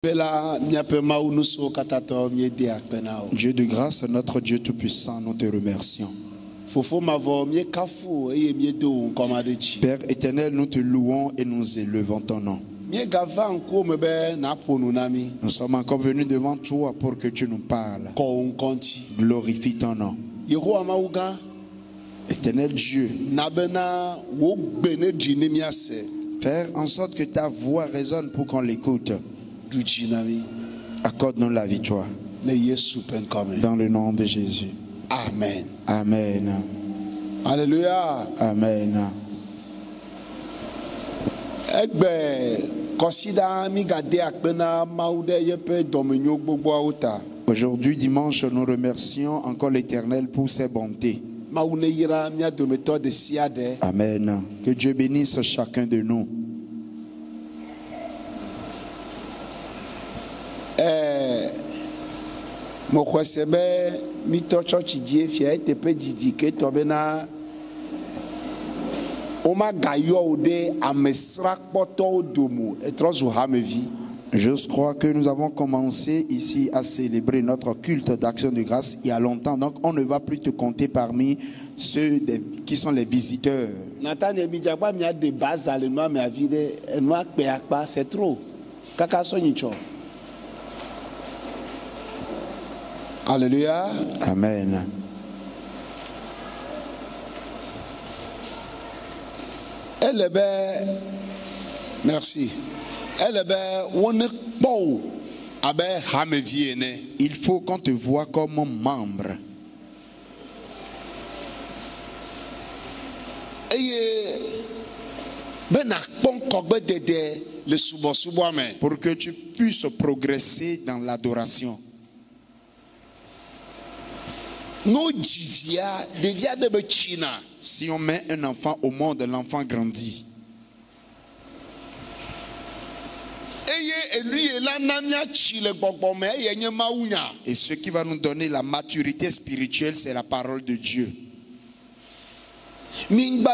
Dieu de grâce, notre Dieu tout-puissant, nous te remercions. Père éternel, nous te louons et nous élevons ton nom. Nous sommes encore venus devant toi pour que tu nous parles. Glorifie ton nom. Éternel Dieu, faire en sorte que ta voix résonne pour qu'on l'écoute. Accorde-nous la victoire. Dans le nom de Jésus. Amen. Amen. Alléluia. Amen. Aujourd'hui, dimanche, nous remercions encore l'Éternel pour ses bontés. Amen. Que Dieu bénisse chacun de nous. Je crois que nous avons commencé ici à célébrer notre culte d'action de grâce il y a longtemps. Donc on ne va plus te compter parmi ceux qui sont les visiteurs. C'est trop. Alléluia. Amen. Merci. Il faut qu'on te voie comme membre. Pour que tu puisses progresser dans l'adoration. Si on met un enfant au monde, l'enfant grandit. Et ce qui va nous donner la maturité spirituelle, c'est la parole de Dieu. Ne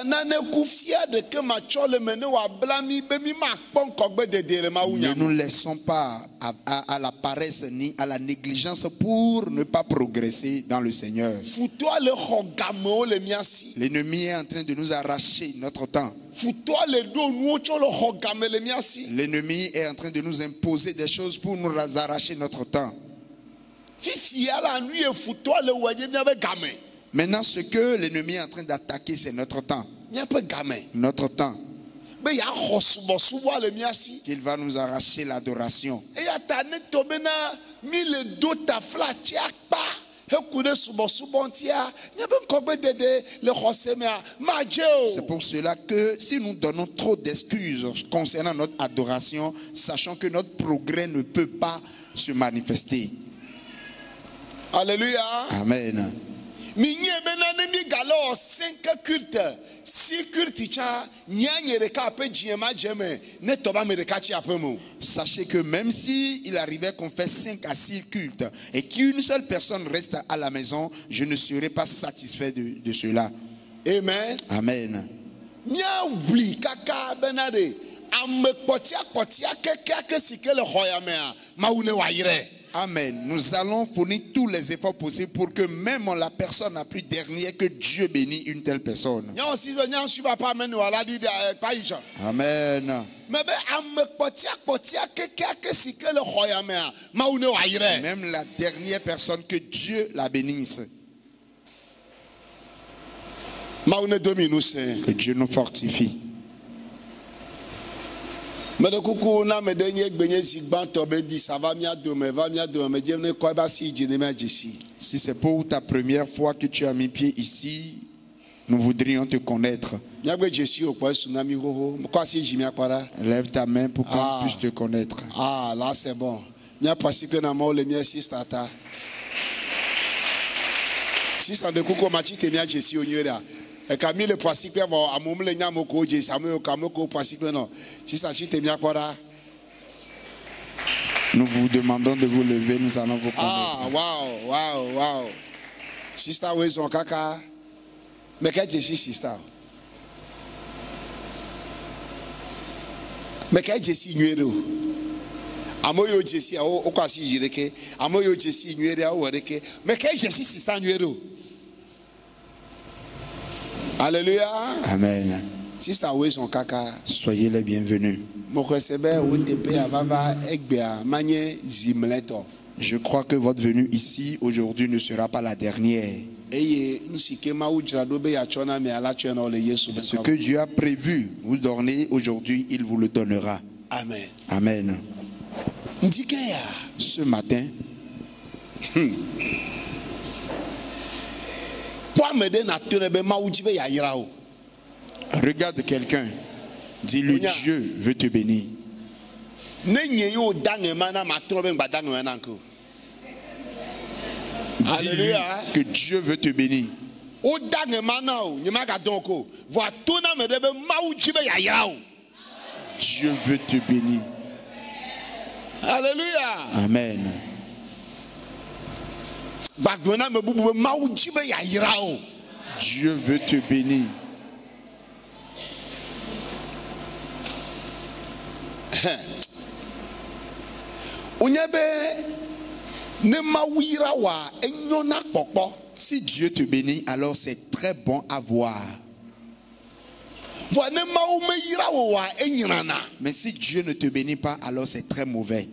nous laissons pas à la paresse ni à la négligence pour ne pas progresser dans le Seigneur. L'ennemi est en train de nous arracher notre temps. L'ennemi est en train de nous imposer des choses pour nous arracher notre temps. Maintenant, ce que l'ennemi est en train d'attaquer, c'est notre temps. Notre temps. Qu'il va nous arracher l'adoration. C'est pour cela que si nous donnons trop d'excuses concernant notre adoration, sachant que notre progrès ne peut pas se manifester. Alléluia. Amen. Sachez que même si il arrivait qu'on fait 5 à 6 cultes et qu'une seule personne reste à la maison, je ne serai pas satisfait de cela. Amen. Amen. Amen. Nous allons fournir tous les efforts possibles pour que même la personne la plus dernière, que Dieu bénisse une telle personne. Amen. Même la dernière personne, que Dieu la bénisse. Que Dieu nous fortifie. Si c'est pour ta première fois que tu as mis pied ici, nous voudrions te connaître. Lève ta main pour qu'on puisse te connaître. Ah, là c'est bon. Si ça de coucou machi te mia Jésus onyera. Et Camille le poisson que va à mon lenya moko je samuel kamoko poisson que non. Si ça chite mia kwara. Nous vous demandons de vous lever, nous allons vous connaître. Ah, wow. Sister Wezon Kaka. Mais qu'est-ce que c'est sister? Mais qu'est-ce que c'est Amoyo Jessi, o kwasi jireke. Amoyo Jessi, nuere o wereke. Mais que Jessi sista nuero. Alléluia. Amen. Sister we son kaka. Soyez les bienvenus. Je crois que votre venue ici aujourd'hui ne sera pas la dernière. Ce que Dieu a prévu vous donner aujourd'hui, il vous le donnera. Amen. Amen. Ce matin, regarde quelqu'un. Dis-lui, Dieu veut te bénir. Dis-lui que Dieu veut te bénir. Dieu veut te bénir. Alléluia. Amen. Dieu veut te bénir. Si Dieu te bénit, alors c'est très bon à voir. Mais si Dieu ne te bénit pas, alors c'est très mauvais.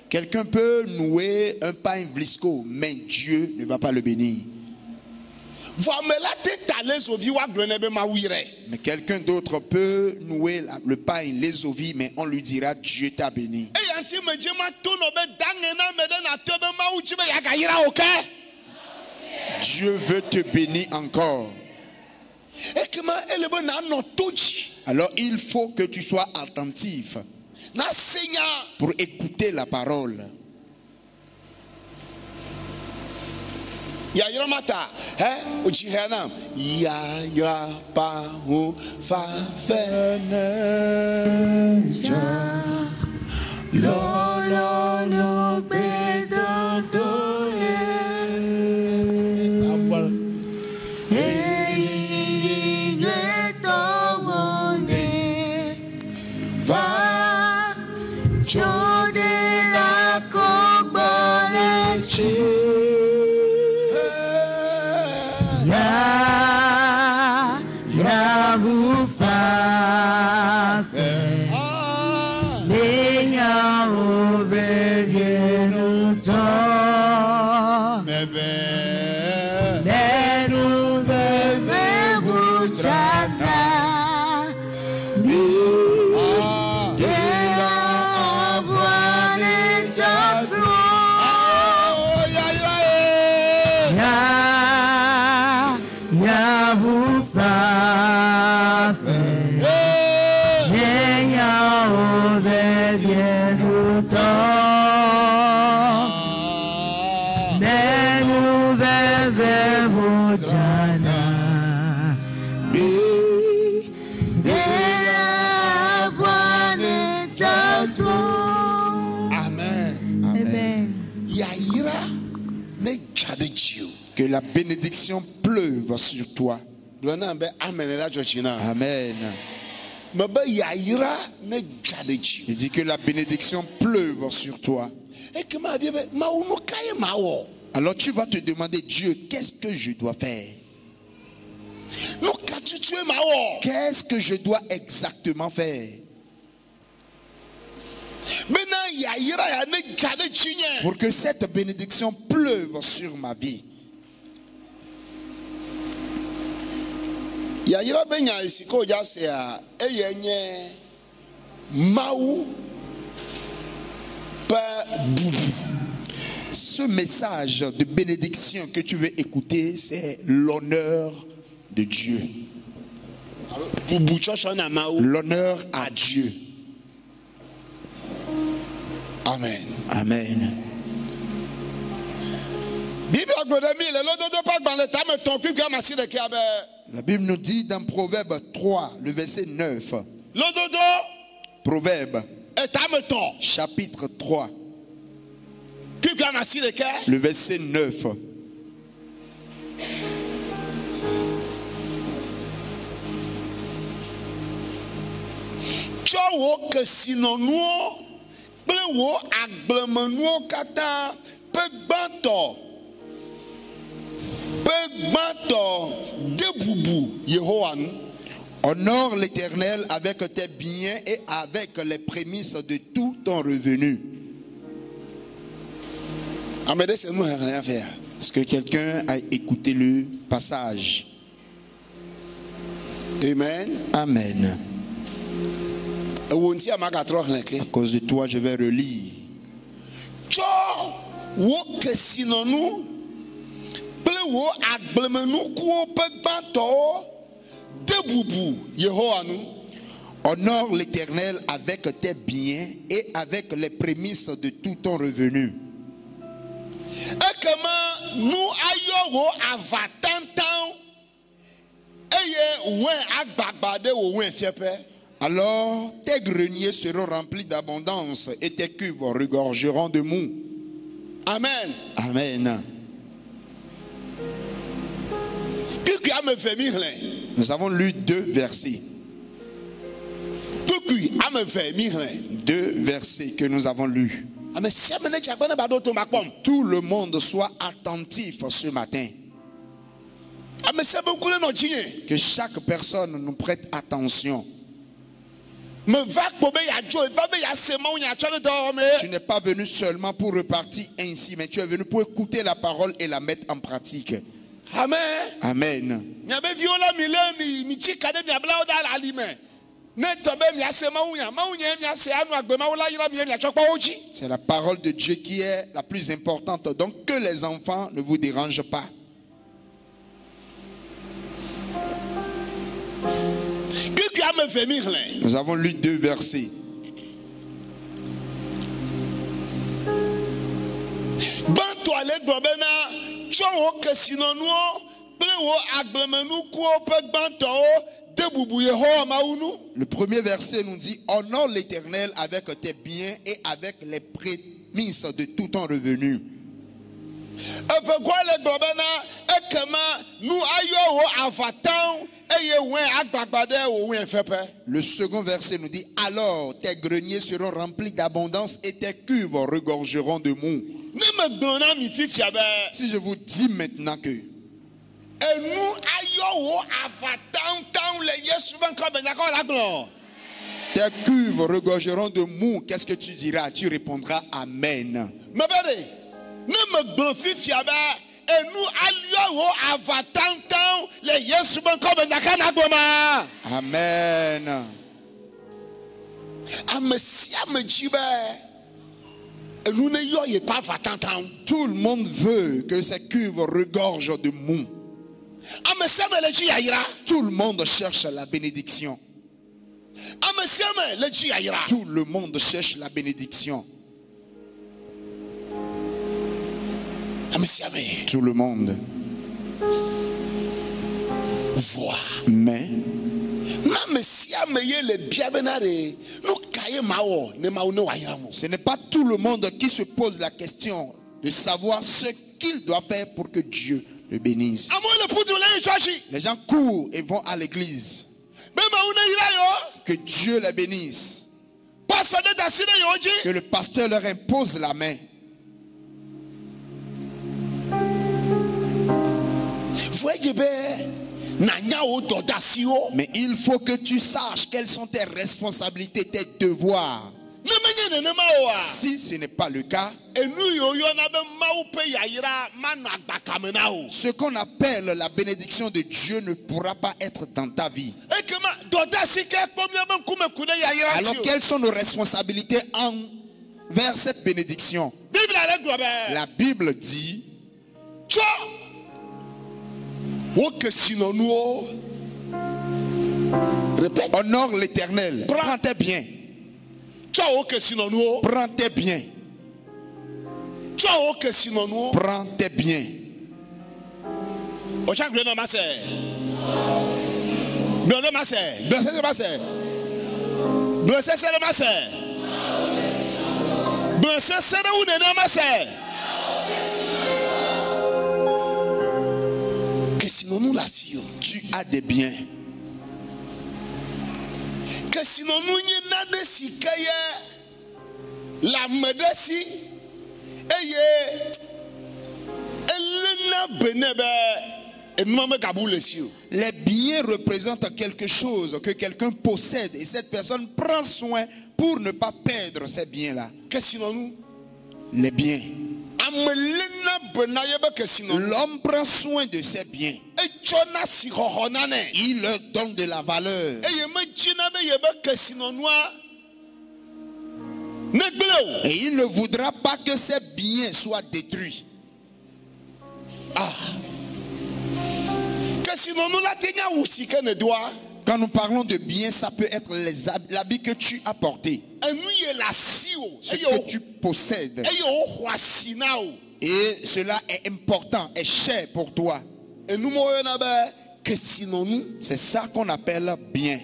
Quelqu'un peut nouer un pain vlisco, mais Dieu ne va pas le bénir. Mais quelqu'un d'autre peut nouer le pain, les ovies, mais on lui dira Dieu t'a béni. Dieu veut te bénir encore. Alors il faut que tu sois attentif pour écouter la parole. Yayra mata, Uchihanam, Yayra Pahu Fafeneja, Lolo no bedo doe, Hey, Yeto Wone, Va, Chode la Kogbolechi. Que la bénédiction pleuve sur toi. Amen. Il dit que la bénédiction pleuve sur toi. Alors tu vas te demander, Dieu, qu'est-ce que je dois faire? Qu'est-ce que je dois exactement faire pour que cette bénédiction pleuve sur ma vie? Ce message de bénédiction que tu veux écouter, c'est l'honneur de Dieu. L'honneur à Dieu. Amen. Amen. La Bible nous dit dans Proverbe 3, le verset 9. Proverbe, chapitre 3, le verset 9. Tsɔ wo kesinonuwo kple wo agblemenuwo katã pe gbãtɔ de bubu Yehowa nu. Honore l'Éternel avec tes biens et avec les prémices de tout ton revenu. Est-ce que quelqu'un a écouté le passage? Amen. Amen. À cause de toi, je vais relire. Tsɔ wo kesinɔnu kple wo agblemenukuwo pe gbãtɔwo de bubu Yehowa nu. Honore l'Éternel avec tes biens et avec les prémices de tout ton revenu. Ekema nu ayɔ wo avatantan eye wɛn agbagba de wo wɛn fiɛƒɛ. Alors tes greniers seront remplis d'abondance et tes cuves regorgeront de mou. Amen. Amen. Nous avons lu 2 versets. 2 versets que nous avons lus. Tout le monde soit attentif ce matin. Que chaque personne nous prête attention. Tu n'es pas venu seulement pour repartir ainsi, mais tu es venu pour écouter la parole et la mettre en pratique. Amen. Amen. C'est la parole de Dieu qui est la plus importante. Donc que les enfants ne vous dérangent pas. Nous avons lu 2 versets. Le premier verset nous dit: honore l'Éternel avec tes biens et avec les prémices de tout ton revenu. Le second verset nous dit: alors tes greniers seront remplis d'abondance et tes cuves regorgeront de mou. Si je vous dis maintenant que tes cuves regorgeront de mou, qu'est-ce que tu diras? Tu répondras Amen. Amen. Tout le monde veut que ces cuves regorgent de mou. Tout le monde cherche la bénédiction. Tout le monde cherche la bénédiction. Tout le monde. Mais ce n'est pas tout le monde qui se pose la question de savoir ce qu'il doit faire pour que Dieu le bénisse. Les gens courent et vont à l'église. Que Dieu les bénisse. Que le pasteur leur impose la main. Mais il faut que tu saches quelles sont tes responsabilités, tes devoirs. Si ce n'est pas le cas, ce qu'on appelle la bénédiction de Dieu ne pourra pas être dans ta vie. Alors quelles sont nos responsabilités envers cette bénédiction? La Bible dit: honore l'Éternel. Prends tes biens. Prends tes biens. Prends tes biens. Tu as des biens. Que sinon nous n'y n'a si la medesi eye elena benebe enuma kabule sio. Les biens représentent quelque chose que quelqu'un possède et cette personne prend soin pour ne pas perdre ces biens-là. Que sinon nous les biens. L'homme prend soin de ses biens. Il leur donne de la valeur. Et il ne voudra pas que ses biens soient détruits. Quand nous parlons de biens, ça peut être l'habit que tu as porté, ce que tu possèdes. Et cela est important, est cher pour toi. C'est ça qu'on appelle bien.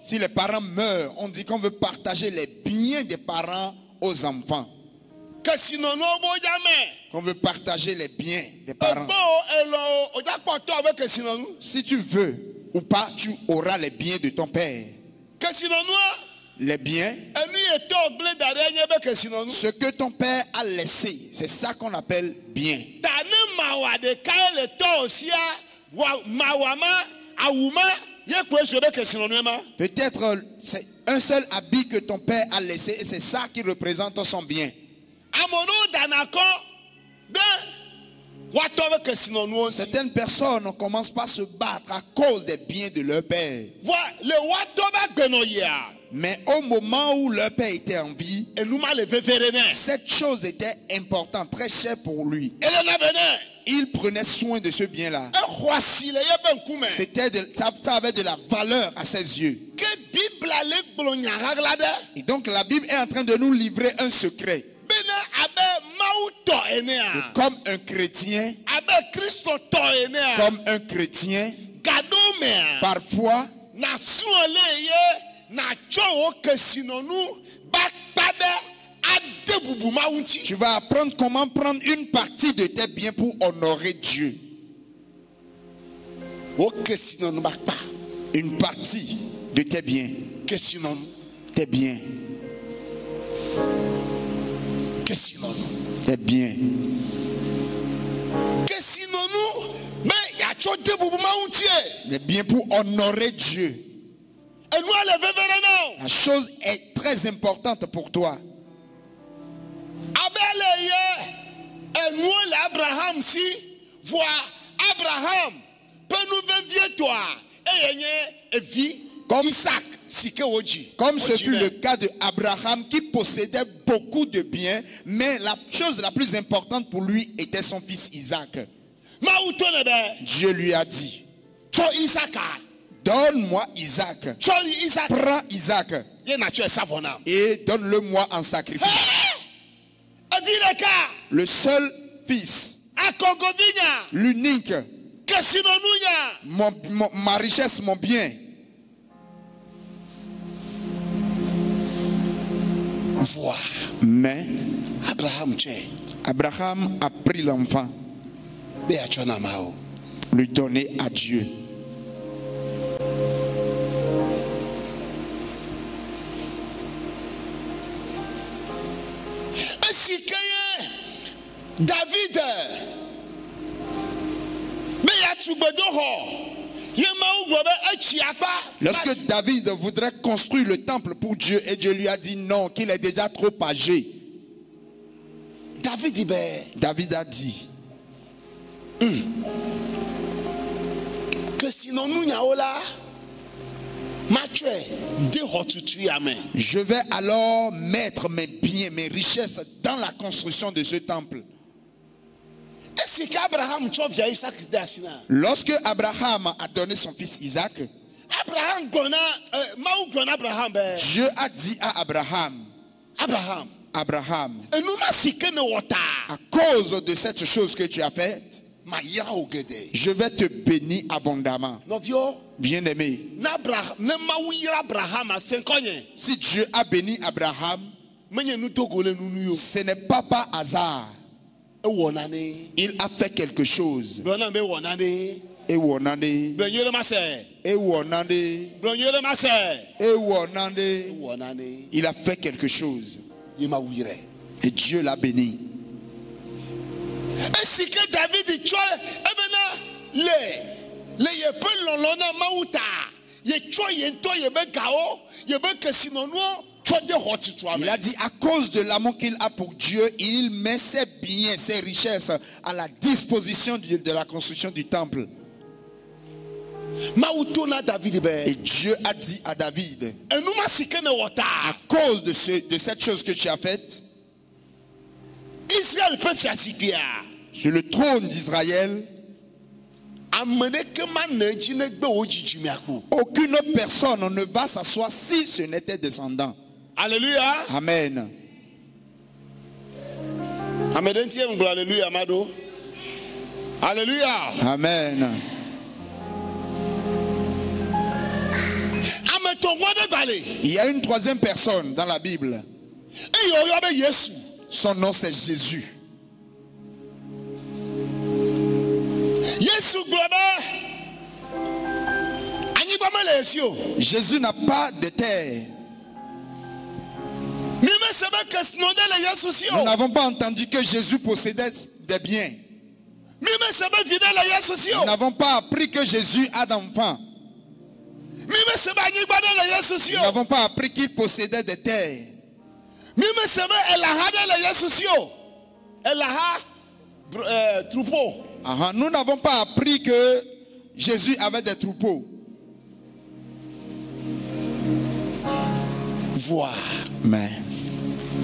Si les parents meurent, on dit qu'on veut partager les biens des parents aux enfants. Qu'on veut partager les biens des parents. Si tu veux ou pas, tu auras les biens de ton père. Les biens, ce que ton père a laissé, c'est ça qu'on appelle bien. Peut-être c'est un seul habit que ton père a laissé et c'est ça qui représente son bien. Certaines personnes commencent pas à se battre à cause des biens de leur père. Mais au moment où leur père était en vie, cette chose était importante, très chère pour lui. Il prenait soin de ce bien-là. Ça avait de la valeur à ses yeux. Et donc la Bible est en train de nous livrer un secret. Et comme un chrétien, parfois, tu vas apprendre comment prendre une partie de tes biens pour honorer Dieu. Une partie de tes biens. Tes biens. Tes biens. Les biens pour honorer Dieu. La chose est très importante pour toi. Comme ce fut le cas d'Abraham qui possédait beaucoup de biens, mais la chose la plus importante pour lui était son fils Isaac. Dieu lui a dit, donne-moi Isaac. Prends Isaac et donne-le-moi en sacrifice. Le seul fils, l'unique, ma richesse, mon bien. Mais Abraham a pris l'enfant, lui donner à Dieu. David, lorsque David voudrait construire le temple pour Dieu et Dieu lui a dit non, qu'il est déjà trop âgé, David a dit que sinon nous je vais alors mettre mes biens, mes richesses dans la construction de ce temple. Lorsque Abraham a donné son fils Isaac, Dieu a dit à Abraham, à cause de cette chose que tu as faite, Je vais te bénir abondamment. Bien-aimé, si Dieu a béni Abraham, ce n'est pas par hasard. Il a fait quelque chose. Il a fait quelque chose. Et Dieu l'a béni. Est-ce que David il a dit à cause de l'amour qu'il a pour Dieu, il met ses biens, ses richesses à la disposition de la construction du temple. Et Dieu a dit à David, à cause de cette chose que tu as faite, Israël peut faire sur le trône d'Israël, aucune autre personne ne va s'asseoir si ce n'était descendant. Alléluia. Amen. Alléluia, Amado. Alléluia. Amen. Il y a une troisième personne dans la Bible. Son nom c'est Jésus. Jésus n'a pas de terre. Nous n'avons pas entendu que Jésus possédait des biens. Nous n'avons pas appris que Jésus a d'enfants. Nous n'avons pas appris qu'il possédait des terres. Nous n'avons pas appris que Jésus avait des troupeaux. Voir. Mais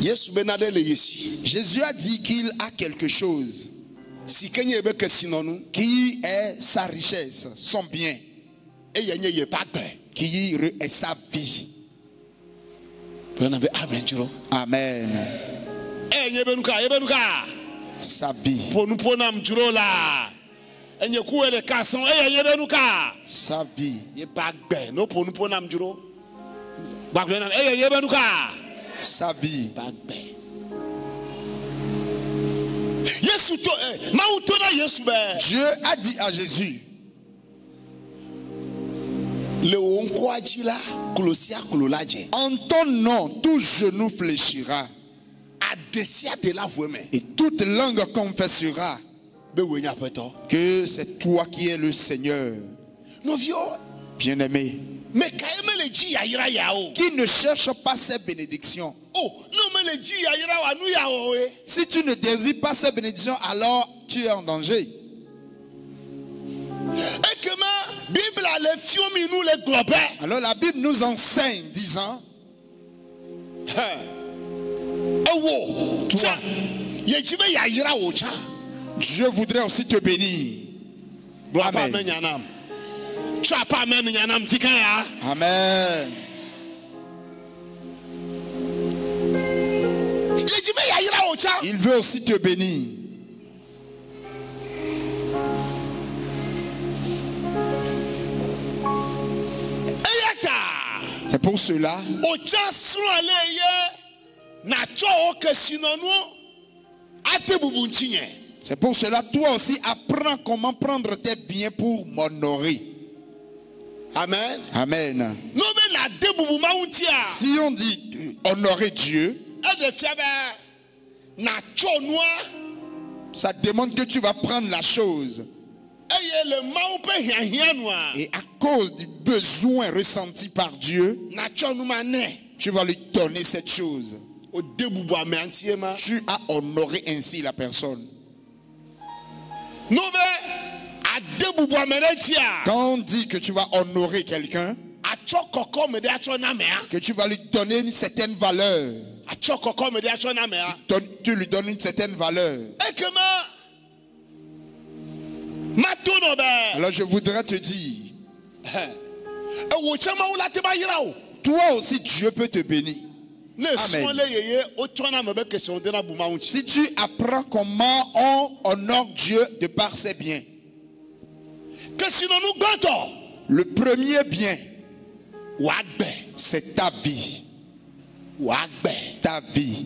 Jésus a dit qu'il a quelque chose qui est sa richesse, son bien, qui est sa vie. Amen. Sa vie. Sa vie. Sa vie. Dieu a dit à Jésus, en ton nom, tout genou fléchira et toute langue confessera que c'est toi qui es le Seigneur. Bien-aimé, qui ne cherche pas ces bénédictions. Si tu ne désires pas ces bénédictions, alors tu es en danger. Alors la Bible nous enseigne disant, toi, Dieu voudrait aussi te bénir. Amen. Amen. Il veut aussi te bénir. C'est pour cela c'est pour cela toi aussi apprends comment prendre tes biens pour m'honorer. Amen. Amen. Si on dit honorer Dieu, ça demande que tu vas prendre la chose. Et à cause du besoin ressenti par Dieu, tu vas lui donner cette chose. Tu as honoré ainsi la personne. Quand on dit que tu vas honorer quelqu'un, que tu vas lui donner une certaine valeur, tu lui donnes une certaine valeur. Alors je voudrais te dire, toi aussi Dieu peut te bénir. Si tu apprends comment on honore Dieu de par ses biens. Le premier bien, c'est ta vie. Ta vie.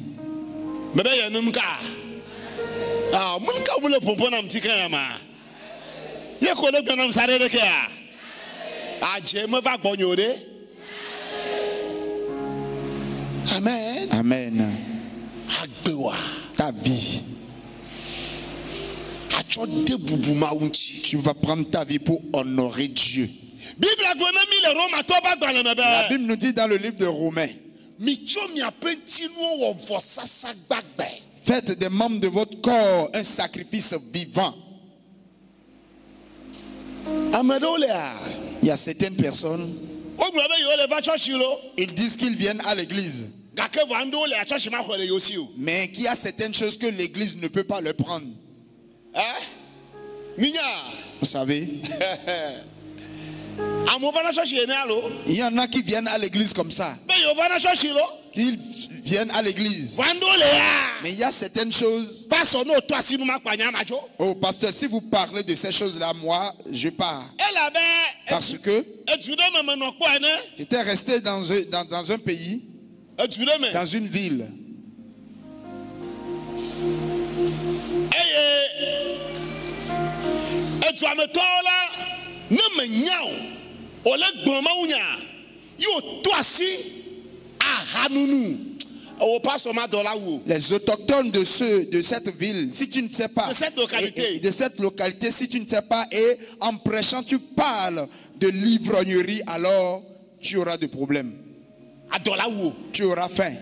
Amen. Amen. Ta vie. Tu vas prendre ta vie pour honorer Dieu. La Bible nous dit dans le livre de Romains, faites des membres de votre corps un sacrifice vivant. Il y a certaines personnes, ils disent qu'ils viennent à l'église, mais qu'il y a certaines choses que l'église ne peut pas leur prendre. Vous savez, il y en a qui viennent à l'église comme ça, qu'ils viennent à l'église, mais il y a certaines choses. Oh pasteur, si vous parlez de ces choses-là, moi je pars, parce que j'étais resté dans un pays, dans une ville. Les autochtones de cette ville, si tu ne sais pas, de cette localité, si tu ne sais pas, et en prêchant tu parles de l'ivrognerie, alors tu auras des problèmes. Tu auras faim.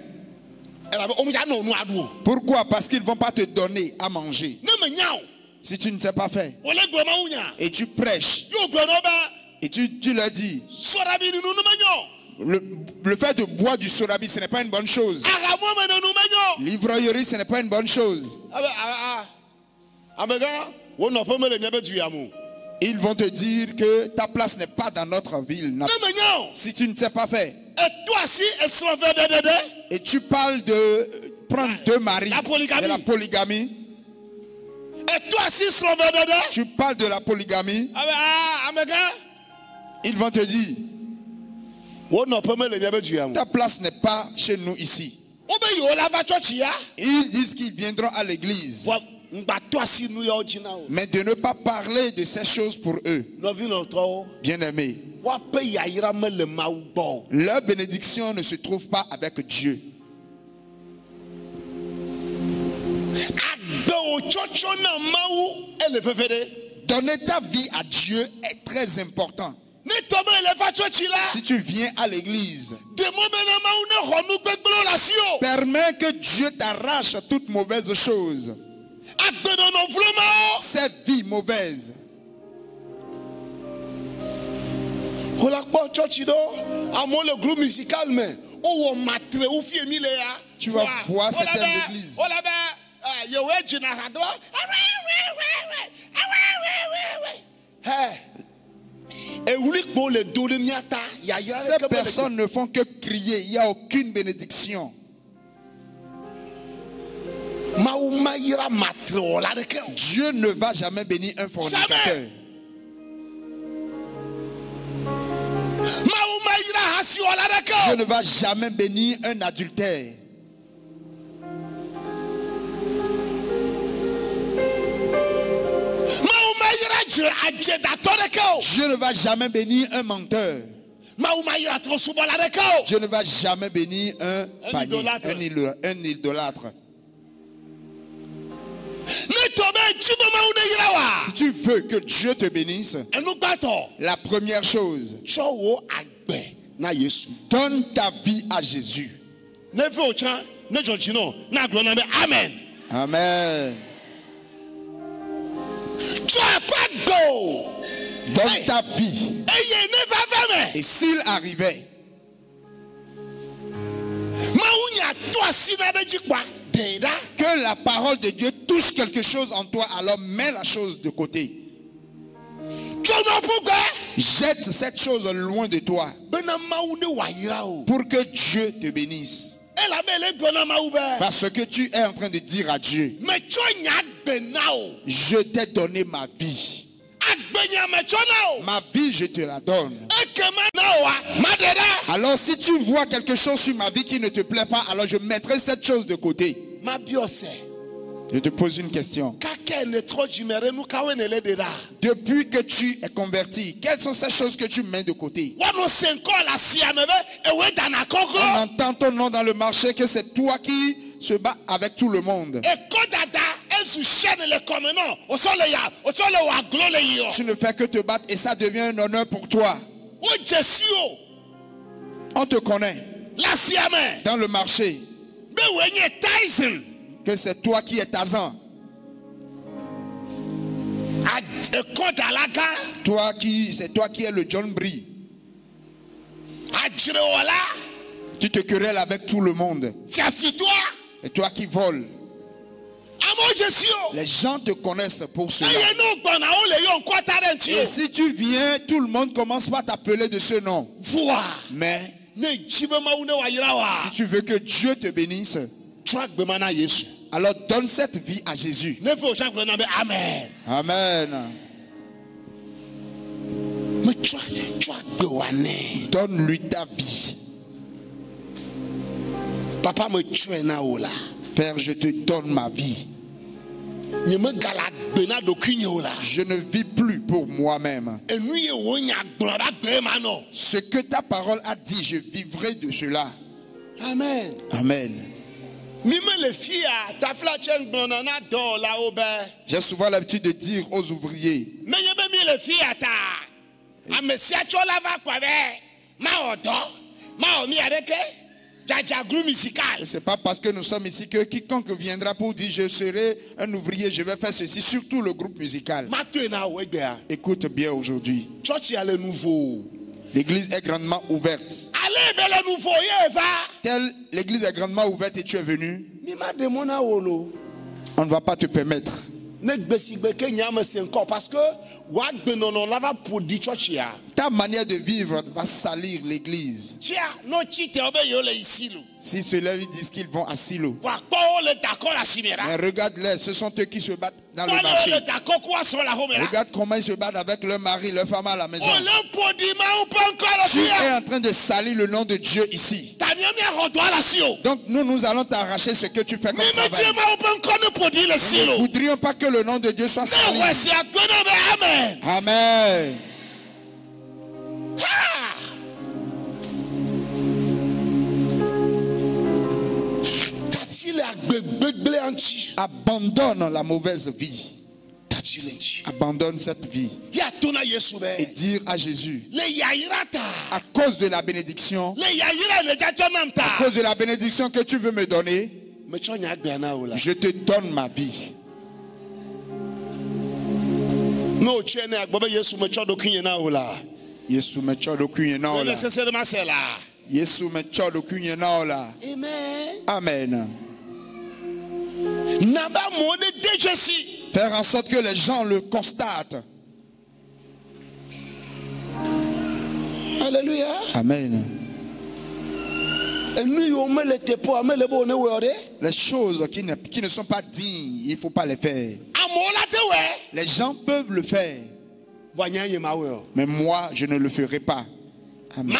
Pourquoi? Parce qu'ils ne vont pas te donner à manger. Si tu ne sais pas faire, et tu prêches, et tu leur dis, le fait de boire du sorabi, ce n'est pas une bonne chose. L'ivrognerie, ce n'est pas une bonne chose. Ils vont te dire que ta place n'est pas dans notre ville. Si tu ne sais pas faire, et tu parles de prendre deux maris, de la polygamie. Tu parles de la polygamie. Ils vont te dire, ta place n'est pas chez nous ici. Ils disent qu'ils viendront à l'église, mais de ne pas parler de ces choses pour eux. Bien-aimés, leur bénédiction ne se trouve pas avec Dieu. Donner ta vie à Dieu est très important. Si tu viens à l'église, permets que Dieu t'arrache toutes mauvaises choses, cette vie mauvaise. Tu vas voir certaines églises. Ces personnes ne font que crier, il n'y a aucune bénédiction. Dieu ne va jamais bénir un fornicateur. Dieu ne va jamais bénir un adultère. Dieu ne va jamais bénir un menteur. Dieu ne va jamais bénir un idolâtre. Si tu veux que Dieu te bénisse, la première chose, donne ta vie à Jésus. Amen. Amen. Donne ta vie. Et s'il arrivait que la parole de Dieu touche quelque chose en toi, alors mets la chose de côté. Jette cette chose loin de toi pour que Dieu te bénisse. Parce que tu es en train de dire à Dieu, je t'ai donné ma vie. Ma vie, je te la donne. Alors si tu vois quelque chose sur ma vie qui ne te plaît pas, alors je mettrai cette chose de côté. Je te pose une question. Depuis que tu es converti, quelles sont ces choses que tu mets de côté? On entend ton nom dans le marché que c'est toi qui se bats avec tout le monde. Tu ne fais que te battre et ça devient un honneur pour toi. On te connaît dans le marché que c'est toi qui es Tarzan. C'est toi qui es le John Brie. Tu te querelles avec tout le monde. C'est toi qui voles. Les gens te connaissent pour cela. Et si tu viens, tout le monde commence par t'appeler de ce nom. Mais si tu veux que Dieu te bénisse, alors donne cette vie à Jésus. Amen. Amen. Donne-lui ta vie. Papa me Père, je te donne ma vie. Je ne vis plus pour moi-même. Ce que ta parole a dit, je vivrai de cela. Amen. Amen. J'ai souvent l'habitude de dire aux ouvriers, c'est pas parce que nous sommes ici que quiconque viendra pour dire je serai un ouvrier, je vais faire ceci, surtout le groupe musical. Écoute bien aujourd'hui. L'église est grandement ouverte. L'église est grandement ouverte et tu es venu. On ne va pas te permettre. Parce que ta manière de vivre va salir l'église. Si ceux-là disent qu'ils vont à Silo, mais regarde-les, ce sont eux qui se battent dans le marché. Regarde comment ils se battent avec leur mari, leur femme à la maison. Tu es en train de salir le nom de Dieu ici. Donc nous allons t'arracher ce que tu fais comme travail. Nous ne voudrions pas que le nom de Dieu soit sali. Amen. Abandonne la mauvaise vie. Abandonne cette vie. Et dire à Jésus, à cause de la bénédiction, à cause de la bénédiction que tu veux me donner, je te donne ma vie. Amen. Faire en sorte que les gens le constatent. Alléluia. Amen. Les choses qui ne sont pas dignes, il ne faut pas les faire. Les gens peuvent le faire. Mais moi, je ne le ferai pas. Amen.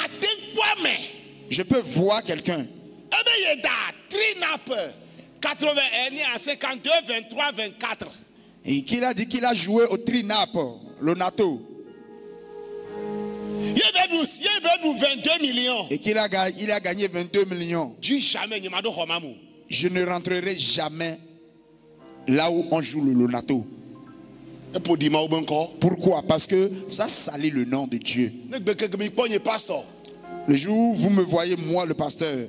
Je peux voir quelqu'un. 81, 52, 23, 24. Et qu'il a dit qu'il a joué au Trinap, le NATO. Il a 22 millions. Et il a gagné 22 millions. Je ne rentrerai jamais là où on joue le Lonato. Pourquoi? Parce que ça salit le nom de Dieu. Le jour où vous me voyez, moi le pasteur,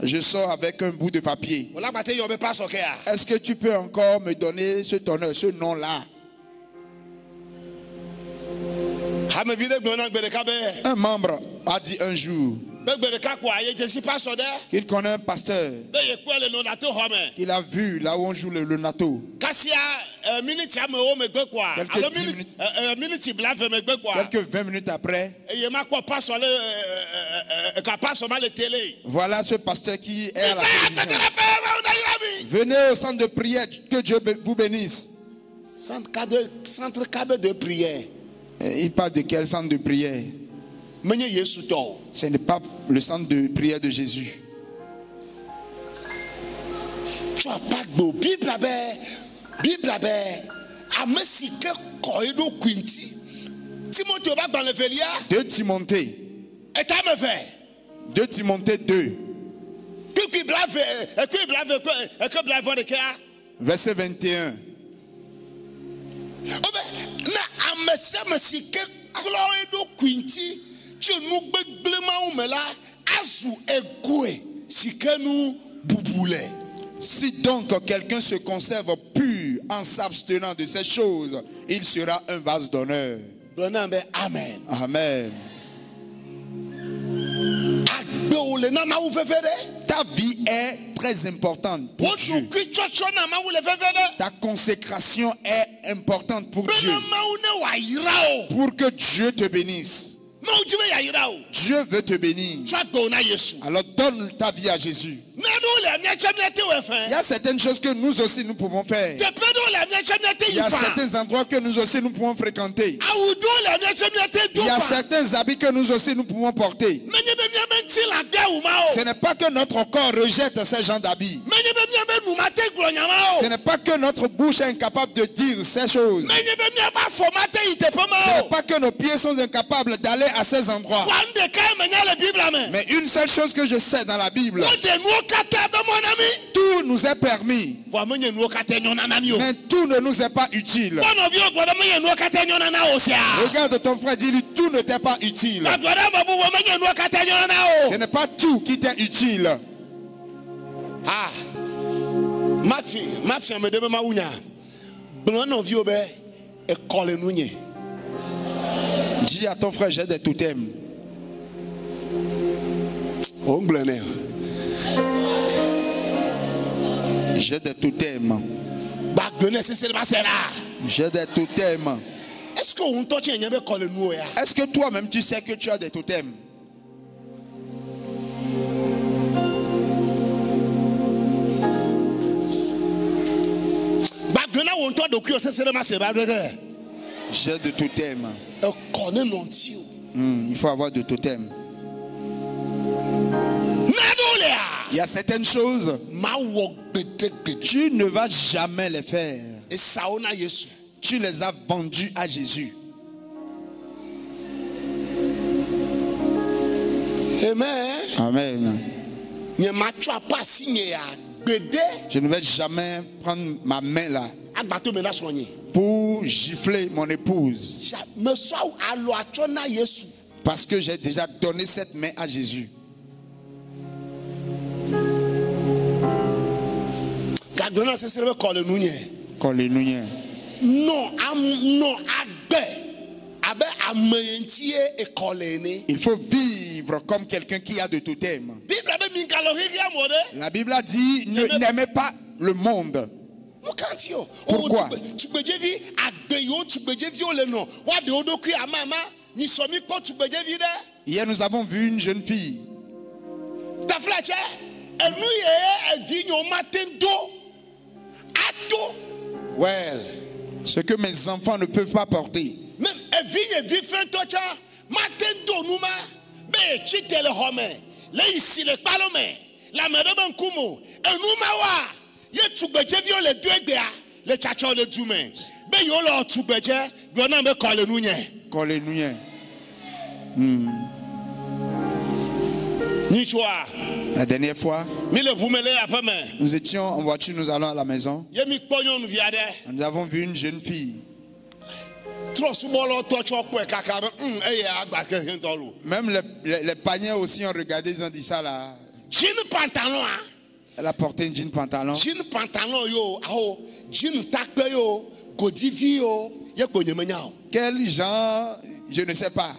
je sors avec un bout de papier. Est-ce que tu peux encore me donner ce nom-là? Un membre a dit un jour, qu'il connaît un pasteur, qu'il a vu là où on joue le nato. Quelques 20 minutes après, voilà ce pasteur qui est à la télévision. Venez au centre de prière, que Dieu vous bénisse. Centre de prière. Il parle de quel centre de prière? Ce n'est pas le centre de prière de Jésus. Tu as pas de Bible Timothée va dans le Vélia. 2 Timothée. Et t'as me fait. 2 Timothée 2. Verset 21. Si donc quelqu'un se conserve pur en s'abstenant de ces choses, il sera un vase d'honneur. Amen. Amen. Ta vie est très importante pour Dieu. Ta consécration est importante pour Dieu. Pour que Dieu te bénisse. Dieu veut te bénir. Alors donne ta vie à Jésus. Il y a certaines choses que nous aussi nous pouvons faire. Il y a certains endroits que nous aussi nous pouvons fréquenter. Il y a certains habits que nous aussi nous pouvons porter. Ce n'est pas que notre corps rejette ces genres d'habits. Ce n'est pas que notre bouche est incapable de dire ces choses. Ce n'est pas que nos pieds sont incapables d'aller à ces endroits. Mais une seule chose que je sais dans la Bible, tout nous est permis, mais tout ne nous est pas utile. Regarde ton frère, dis-lui, tout ne t'est pas utile. Ce n'est pas tout qui t'est utile. Ah, ma fille me demande ma ounya. Dis à ton frère, j'ai des totems. J'ai des totems. J'ai des totems. Est-ce que toi-même tu sais que tu as des totems? J'ai des totems. Il faut avoir de totems. Il y a certaines choses, tu ne vas jamais les faire. Tu les as vendues à Jésus. Amen. Amen. Je ne vais jamais prendre ma main là pour gifler mon épouse. Parce que j'ai déjà donné cette main à Jésus. Il faut vivre comme quelqu'un qui a de totem. La Bible a dit, n'aimez pas le monde. Pourquoi? Hier, nous avons vu une jeune fille. Well, ce que mes enfants ne peuvent pas porter. La dernière fois, nous étions en voiture, nous allons à la maison. Nous avons vu une jeune fille. Même les paniers aussi ont regardé, ils ont dit ça là. Jean pantalon. Elle a porté un jean pantalon. Jean pantalon yo, jean takpe yo, godivi yo, quel genre, je ne sais pas.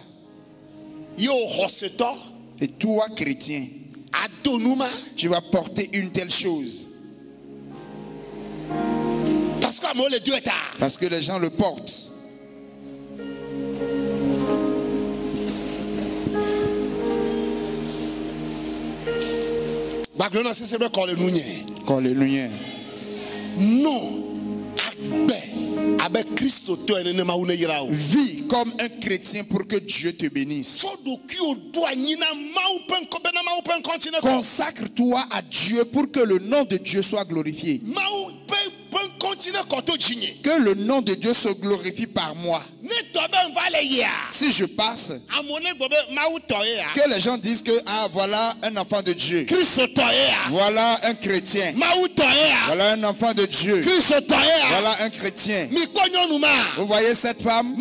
Yo hoseto. Et toi, chrétien, tu vas porter une telle chose. Parce que les gens le portent. Alléluia. Non. Vis comme un chrétien pour que Dieu te bénisse. Consacre-toi à Dieu pour que le nom de Dieu soit glorifié. Que le nom de Dieu se glorifie par moi. Si je passe, que les gens disent que voilà un enfant de Dieu. Voilà un chrétien. Voilà un enfant de Dieu. Voilà un chrétien. Vous voyez cette femme?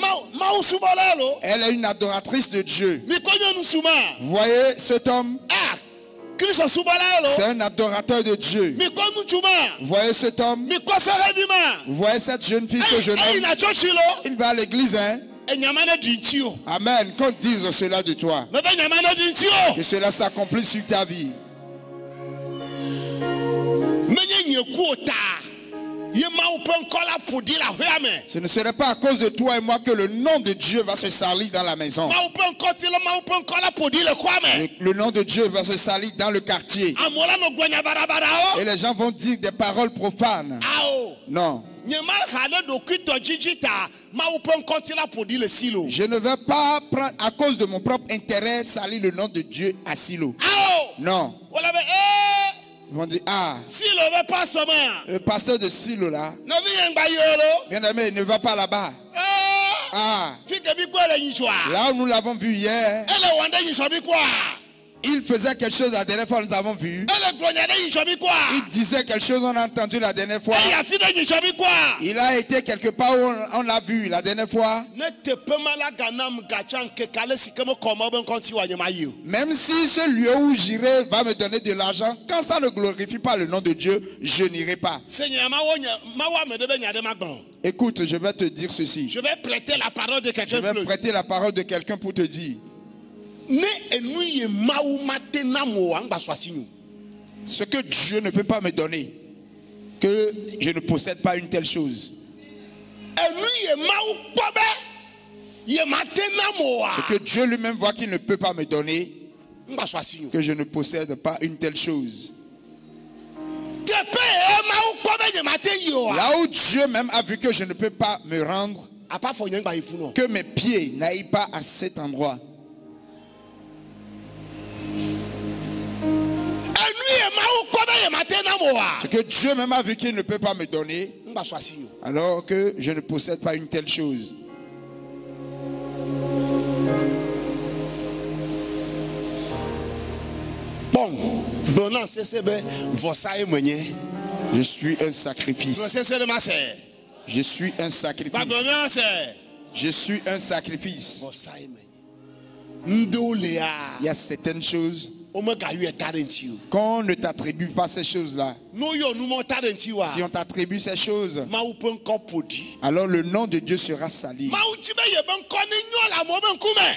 Elle est une adoratrice de Dieu. Vous voyez cet homme? C'est un adorateur de Dieu. Vous voyez cet homme? Vous voyez cette jeune fille, ce jeune homme? Il va à l'église, hein? Amen. Qu'on dise cela de toi. Que cela s'accomplisse sur ta vie. Ce ne serait pas à cause de toi et moi que le nom de Dieu va se salir dans la maison. Et le nom de Dieu va se salir dans le quartier. Et les gens vont dire des paroles profanes. Non. Je ne vais pas prendre à cause de mon propre intérêt salir le nom de Dieu à Silo. Non. Ils vont dire, le pasteur de Silo là, bien aimé, il ne va pas là-bas. Là où nous l'avons vu hier, il faisait quelque chose la dernière fois, nous avons vu. Il disait quelque chose, on a entendu la dernière fois. Il a été quelque part où on l'a vu la dernière fois. Même si ce lieu où j'irai va me donner de l'argent, quand ça ne glorifie pas le nom de Dieu, je n'irai pas. Écoute, je vais te dire ceci. Je vais prêter la parole de quelqu'un. Je vais prêter la parole de quelqu'un pour te dire. Ce que Dieu ne peut pas me donner, que je ne possède pas une telle chose. Ce que Dieu lui-même voit qu'il ne peut pas me donner, que je ne possède pas une telle chose. Là où Dieu même a vu que je ne peux pas me rendre, que mes pieds n'aillent pas à cet endroit. Ce que Dieu même a vu qu'il ne peut pas me donner, alors que je ne possède pas une telle chose. Je suis un sacrifice. Je suis un sacrifice. Je suis un sacrifice. Il y a certaines choses qu'on ne t'attribue pas ces choses-là. Si on t'attribue ces choses, alors le nom de Dieu sera sali.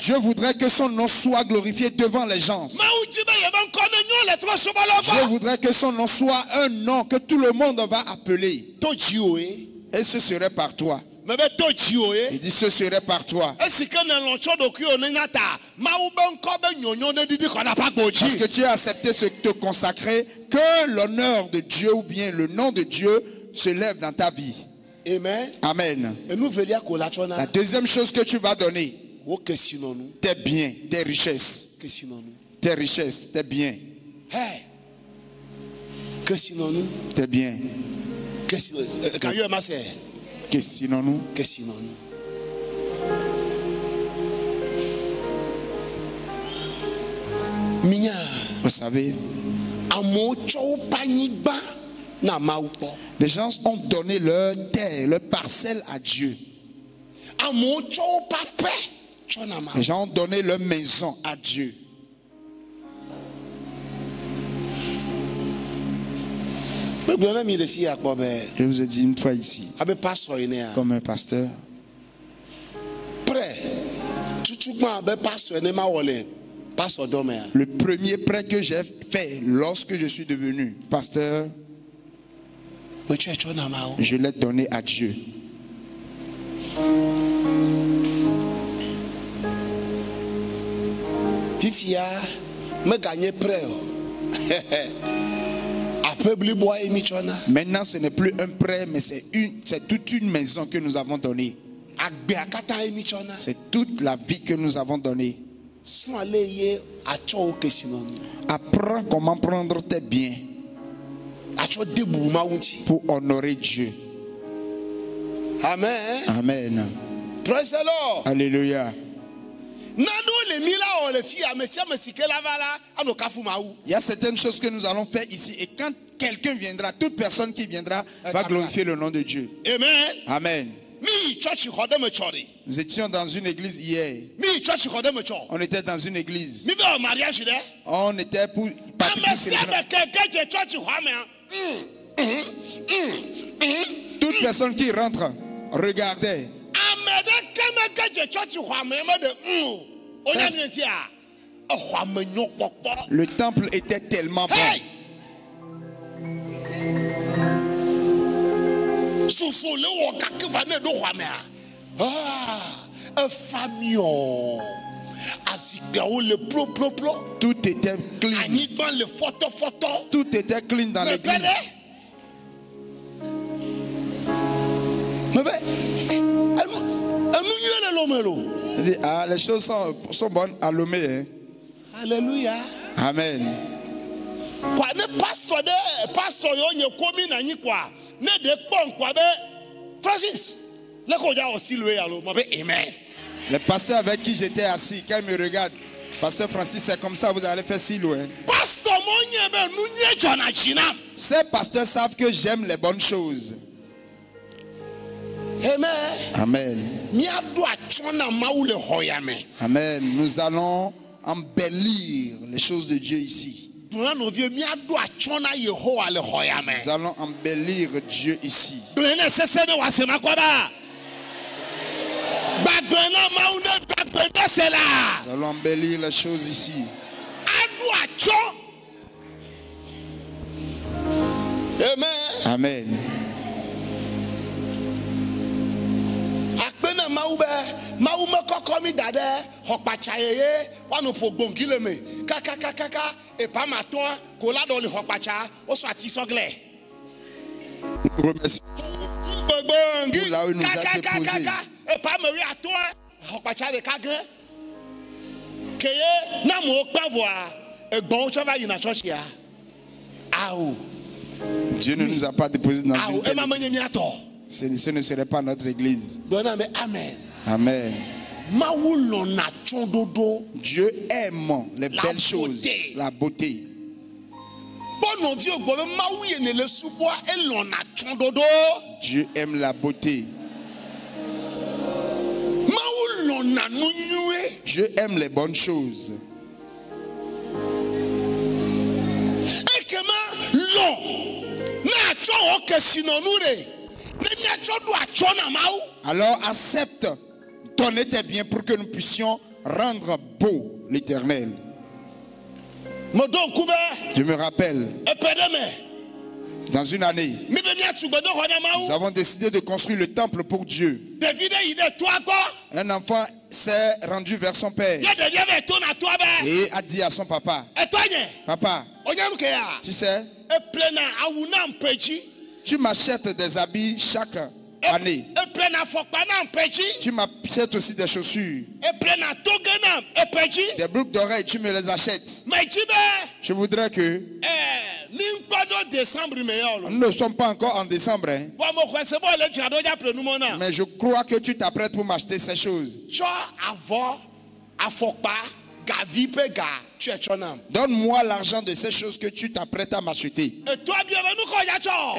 Dieu voudrait que son nom soit glorifié devant les gens. Dieu voudrait que son nom soit un nom que tout le monde va appeler. Et ce serait par toi. Il dit ce serait par toi. Parce que tu as accepté de te consacrer, que l'honneur de Dieu ou bien le nom de Dieu se lève dans ta vie. Amen. Amen. La deuxième chose que tu vas donner, tes biens, tes richesses. Tes richesses, tes biens. Tes biens. Questionons-nous. Vous savez, les gens ont donné leur terre, leur parcelle à Dieu. Les gens ont donné leur maison à Dieu. Je vous ai dit une fois ici, comme un pasteur, Le premier prêt que j'ai fait lorsque je suis devenu pasteur, je l'ai donné à Dieu. Fifia, me gagner prêt. Maintenant, ce n'est plus un prêt, mais c'est toute une maison que nous avons donnée. C'est toute la vie que nous avons donnée. Apprends comment prendre tes biens pour honorer Dieu. Amen. Amen. Praise the Lord. Alléluia. Il y a certaines choses que nous allons faire ici, et quand quelqu'un viendra, toute personne qui viendra va glorifier le nom de Dieu. Amen. Amen. Nous étions dans une église hier. On était dans une église. On était pour participer. Toute personne qui rentre regardait. Le temple était tellement bon. Tout était clean. Tout était clean dans l'église. Les choses sont bonnes à Lomé. Hein? Alléluia. Amen. Francis, le pasteur avec qui j'étais assis, quand il me regarde, pasteur Francis, c'est comme ça, vous allez faire si loin. Ces pasteurs savent que j'aime les bonnes choses. Amen. Amen. Amen. Nous allons embellir les choses de Dieu ici. Nous allons embellir Dieu ici. Nous allons embellir les choses ici. Amen. Amen. Nous remercions là où il nous a déposé. Dieu ne nous a pas déposé dans une telle église. Ce ne serait pas notre église. Amen. Amen. Dieu aime les belles choses, la beauté. Dieu aime la beauté. Dieu aime les bonnes choses. Alors accepte, donnez tes biens pour que nous puissions rendre beau l'Éternel. Je me rappelle, dans une année, nous avons décidé de construire le temple pour Dieu. Un enfant s'est rendu vers son père et a dit à son papa, papa, tu sais, tu m'achètes des habits chaque année. Tu m'achètes aussi des chaussures. Des boucles d'oreilles, tu me les achètes. Je voudrais que nous ne sommes pas encore en décembre. Hein. Mais je crois que tu t'apprêtes pour m'acheter ces choses. Donne-moi l'argent de ces choses que tu t'apprêtes à m'acheter.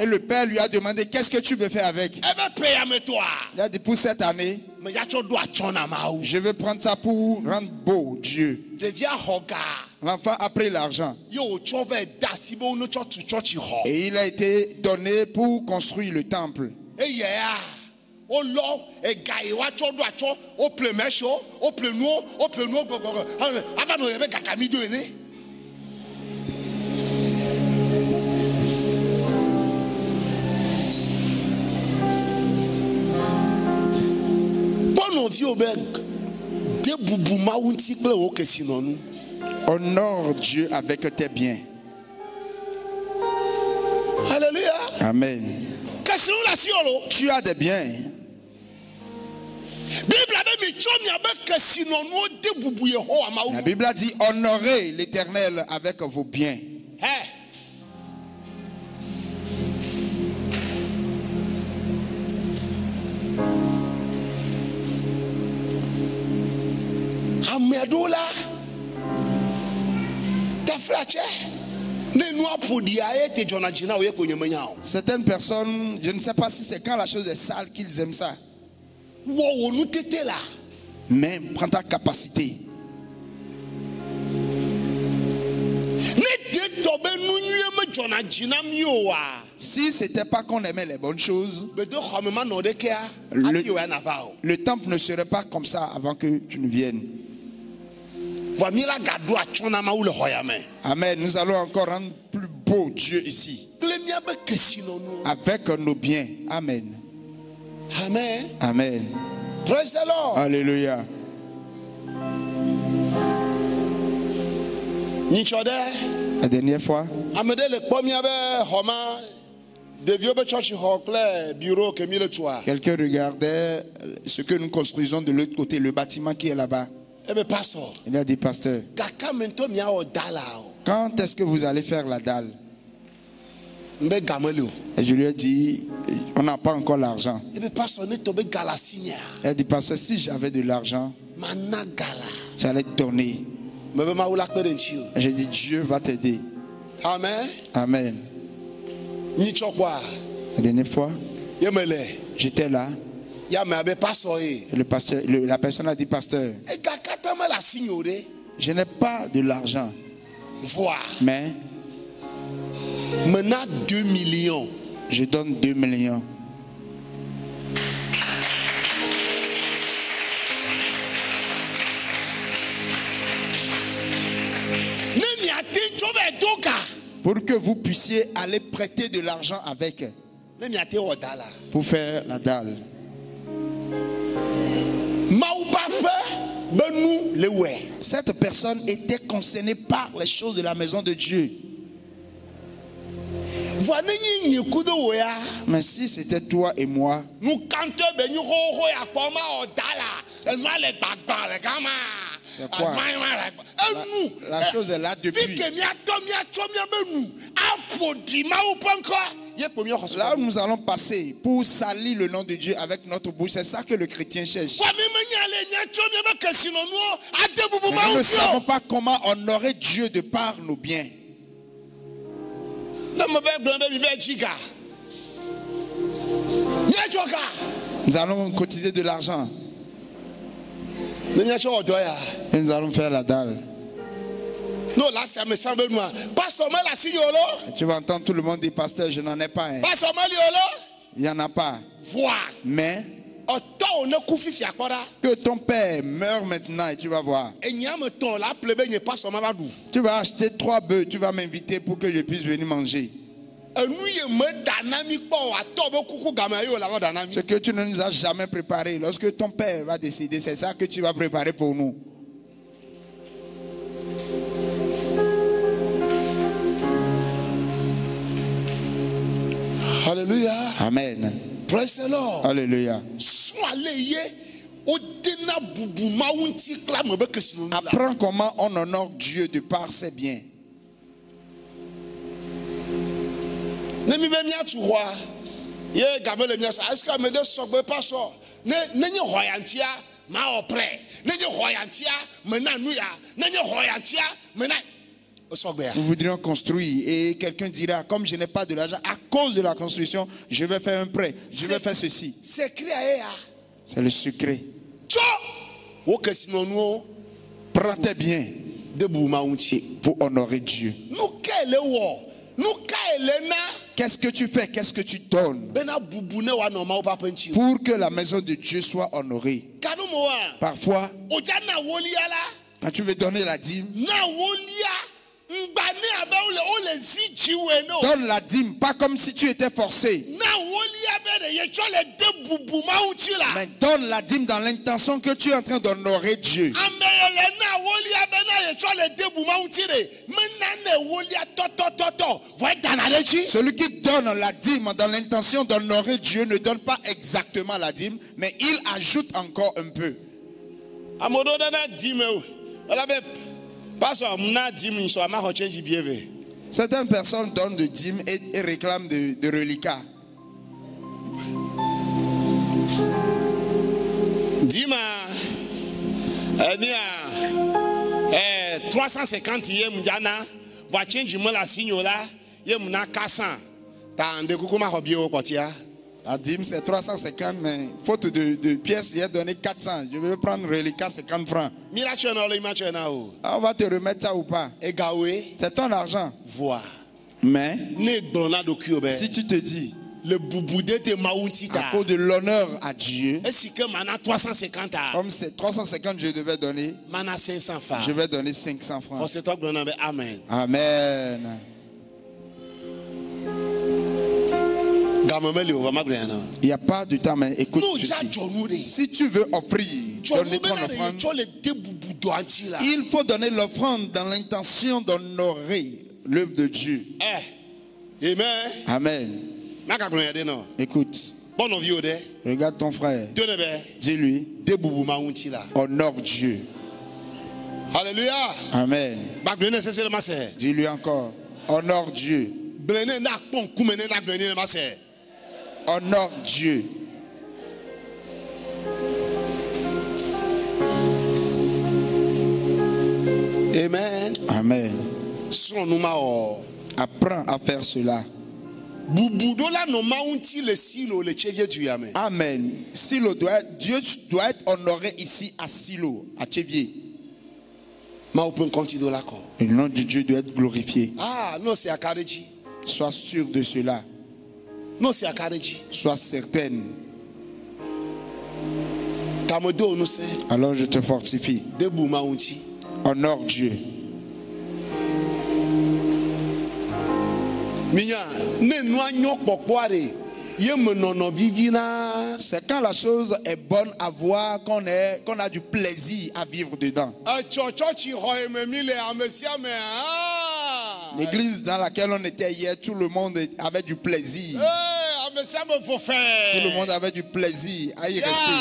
Et le père lui a demandé, qu'est-ce que tu veux faire avec? Il a dit, pour cette année, je veux prendre ça pour rendre beau Dieu. L'enfant a pris l'argent. Et il a été donné pour construire le temple. Honore Dieu avec tes biens. Alléluia. Amen. Tu as des biens. La Bible a dit honorez l'Éternel avec vos biens. Certaines personnes, je ne sais pas si c'est quand la chose est sale qu'ils aiment ça. Mais prends ta capacité. Si ce n'était pas qu'on aimait les bonnes choses, le temple ne serait pas comme ça avant que tu ne viennes. Amen. Nous allons encore rendre plus beau Dieu ici. Avec nos biens. Amen. Amen. Amen. Praise the Lord. Alléluia. La dernière fois, quelqu'un regardait ce que nous construisons de l'autre côté, le bâtiment qui est là-bas. Il a dit, pasteur, quand est-ce que vous allez faire la dalle? Et je lui ai dit, on n'a pas encore l'argent. Il a dit, pasteur, si j'avais de l'argent, j'allais te donner. J'ai dit, Dieu va t'aider. Amen. Amen. La dernière fois, j'étais là. Et le pasteur, la personne a dit, pasteur, je n'ai pas de l'argent. Mais maintenant 2 millions. Je donne 2 millions. Pour que vous puissiez aller prêter de l'argent avec. Pour faire la dalle. Cette personne était concernée par les choses de la maison de Dieu. Mais si c'était toi et moi, la chose est là depuis. Là où nous allons passer pour salir le nom de Dieu avec notre bouche, c'est ça que le chrétien cherche. Mais nous ne savons pas comment honorer Dieu de par nos biens. Nous allons cotiser de l'argent. Et nous allons faire la dalle. Tu vas entendre tout le monde dire, pasteur, je n'en ai pas un. Il n'y en a pas. Mais que ton père meure maintenant et tu vas voir. Tu vas acheter 3 bœufs, tu vas m'inviter pour que je puisse venir manger. Ce que tu ne nous as jamais préparé, lorsque ton père va décider, c'est ça que tu vas préparer pour nous. Alléluia. Amen. Praise the Lord. Alléluia. Apprends comment on honore Dieu de par ses biens. Nous voudrions construire et quelqu'un dira, comme je n'ai pas de l'argent, à cause de la construction, je vais faire un prêt, je vais faire ceci. C'est le secret. Prends tes biens pour honorer Dieu. Qu'est-ce que tu fais? Qu'est-ce que tu donnes pour que la maison de Dieu soit honorée? Parfois, quand tu veux donner la dîme, donne la dîme, pas comme si tu étais forcé. Mais donne la dîme dans l'intention que tu es en train d'honorer Dieu. Celui qui donne la dîme dans l'intention d'honorer Dieu ne donne pas exactement la dîme, mais il ajoute encore un peu. Certaines personnes donnent de dîmes et réclament de reliquats. Dîme 350 yem jana va change moi la signola yem na 400 ta de kukuma hobio potia. La dîme c'est 350, mais faute de pièces, il a donné 400. Je vais prendre reliquat 50 francs. On va te remettre ça ou pas? C'est ton argent. Mais si tu te dis à cause de l'honneur à Dieu, comme c'est 350 je devais donner, je vais donner 500 francs. Amen. Amen. Il n'y a pas de temps, mais écoute, si tu veux offrir, donner ton offrande, il faut donner l'offrande dans l'intention d'honorer l'œuvre de Dieu. Amen. Écoute, regarde ton frère, dis-lui, honore Dieu. Alléluia. Amen. Dis-lui encore, honore Dieu. Honore Dieu. Amen. Amen. Apprends à faire cela. Amen. Silo Dieu doit être honoré ici à Silo, à Tchévier. Le nom de Dieu doit être glorifié. Ah, non, c'est à Kareji. Sois sûr de cela. Non, c'est à Kareji. Sois certaine. Alors je te fortifie. Honore Dieu. C'est quand la chose est bonne à voir qu'on a du plaisir à vivre dedans. L'église dans laquelle on était hier, tout le monde avait du plaisir. Tout le monde avait du plaisir à y rester.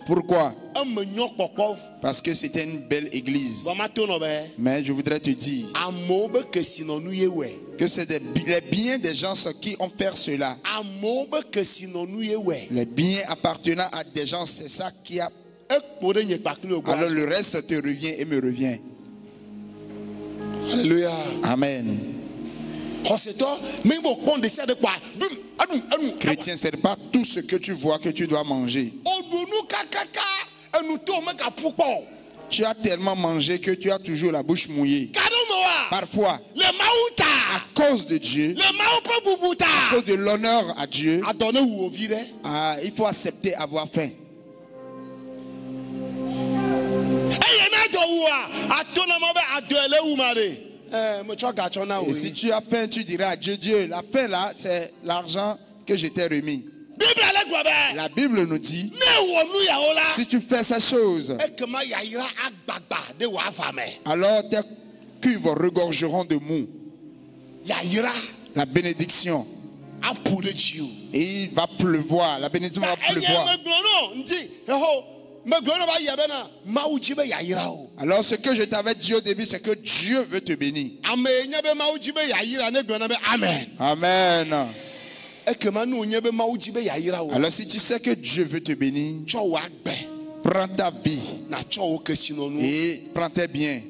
Pourquoi? Parce que c'était une belle église. Mais je voudrais te dire que c'est les biens des gens qui ont fait cela. Les biens appartenant à des gens, c'est ça qui a. Alors le reste te revient et me revient. Alléluia. Amen. Chrétien, ce n'est pas tout ce que tu vois que tu dois manger. Tu as tellement mangé que tu as toujours la bouche mouillée. Parfois, à cause de Dieu, à cause de l'honneur à Dieu, il faut accepter avoir faim. Et si tu as faim, tu diras à Dieu, Dieu, la faim là, c'est l'argent que je t'ai remis. La Bible nous dit, si tu fais ces choses, alors tes cuves regorgeront de mou. La bénédiction. Et il va pleuvoir. La bénédiction va pleuvoir. Alors ce que je t'avais dit au début, c'est que Dieu veut te bénir. Amen. Amen. Alors si tu sais que Dieu veut te bénir, prends ta vie et prends tes biens,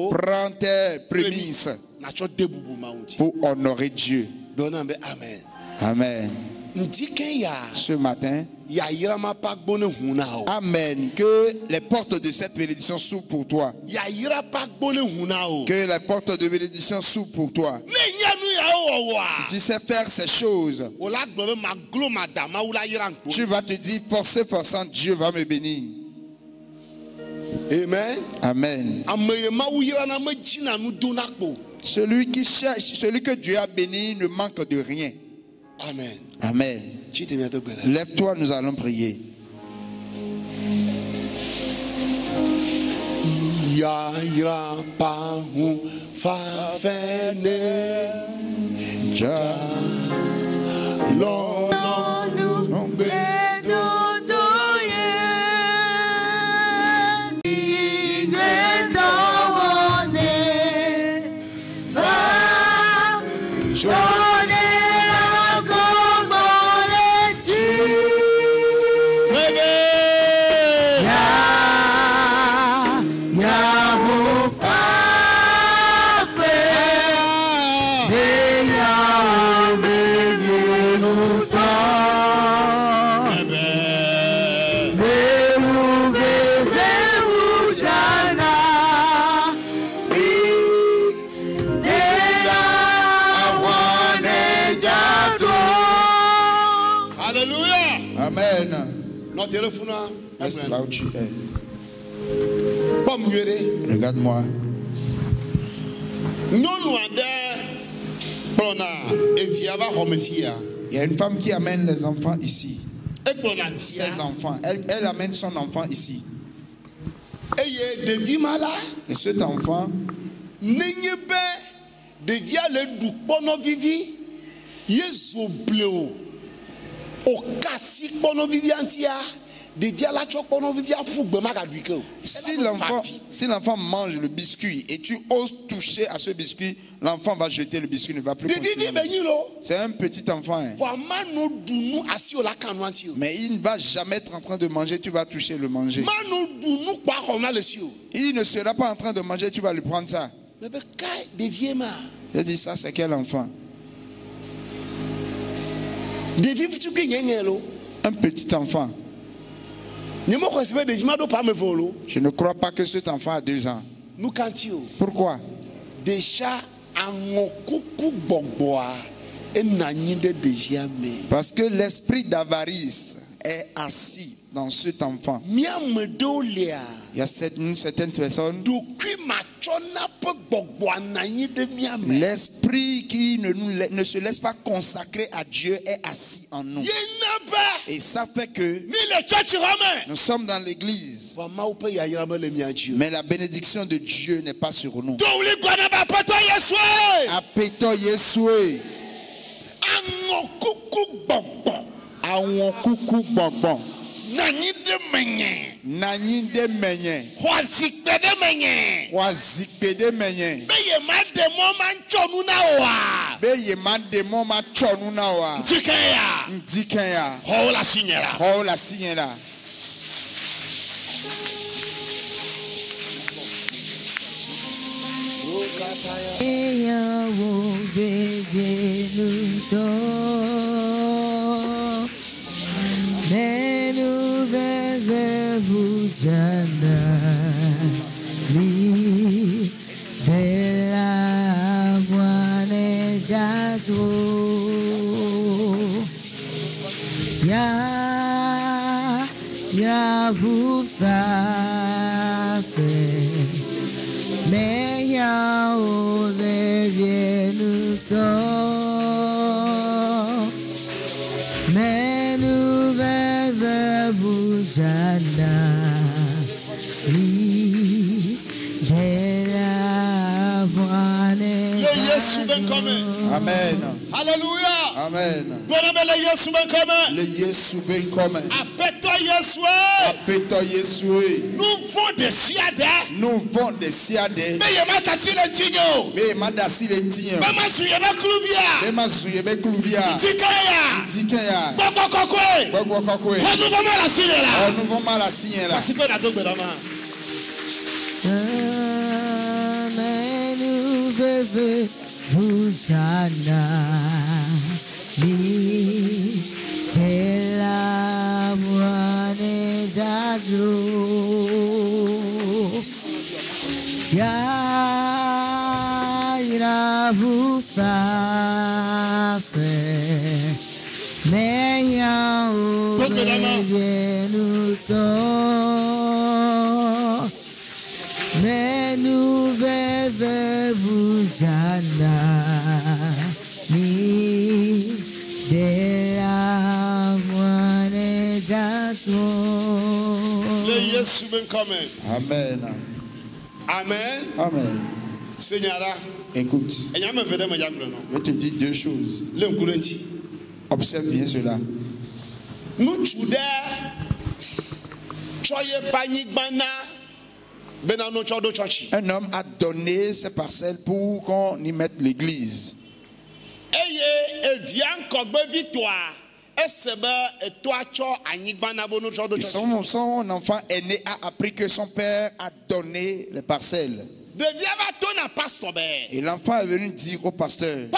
prends tes prémices pour honorer Dieu. Amen. Ce matin, Amen. Que les portes de cette bénédiction s'ouvrent pour toi. Que les portes de bénédiction s'ouvrent pour toi. Si tu sais faire ces choses, tu vas te dire, forçant, Dieu va me bénir. Amen. Amen. Celui qui cherche, celui que Dieu a béni ne manque de rien. Amen. Amen. Lève-toi, nous allons prier. Ya ira pa hu fa fene ja lo no be Reste là où tu es. Regarde-moi. Il y a une femme qui amène les enfants ici. Ses enfants. Elle amène son enfant ici. Et cet enfant, si l'enfant mange le biscuit et tu oses toucher à ce biscuit, l'enfant va jeter le biscuit, ne va plus continuer. C'est un petit enfant. Hein. Mais il ne va jamais être en train de manger, tu vas toucher le manger. Il ne sera pas en train de manger, tu vas lui prendre ça. J'ai dit ça, c'est quel enfant? Un petit enfant. Je ne crois pas que cet enfant a 2 ans. Pourquoi? Parce que l'esprit d'avarice est assis dans cet enfant. Il y a certaines personnes, l'esprit qui ne se laisse pas consacrer à Dieu est assis en nous. Et ça fait que nous sommes dans l'église, mais la bénédiction de Dieu n'est pas sur nous. Apeto Yesue. Awonkuku bonbon. Nani de menye. Wazikpe de menye. Beye ma demo man chonu na wa. Ndikenya. Hola signera. Amen. Alléluia. Amen. Le Yesu ben come. Apeto Yesue. Nous vont des siade. Beye mata si le tinyo. Mama suye be kluvia. Dikaya. Gbogbo kokwe. Onu vont mal la signera. Parce que la dogbe dama. Bujana ni tela Yaira bufafe Neya ugenuto Menu bebe bujana Ni dea mwane jato Le Yesu ben coming. Amen. Amen. Amen. Seigneur, écoute, je te dis deux choses. Observe bien cela. Un homme a donné ses parcelles pour qu'on y mette l'église. Son enfant aîné a appris que son père a donné les parcelles. Et l'enfant est venu dire au pasteur,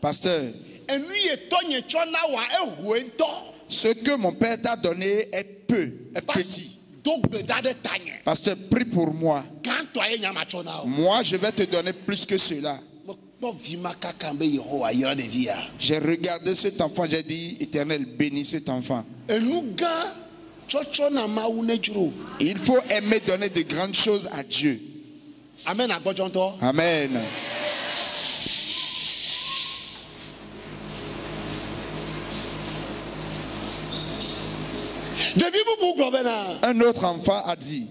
Pasteur, ce que mon père t'a donné est petit. Pasteur, prie pour moi. Moi, je vais te donner plus que cela. J'ai regardé cet enfant, j'ai dit, Éternel, bénis cet enfant. Il faut aimer donner de grandes choses à Dieu. Amen. Amen. Un autre enfant a dit,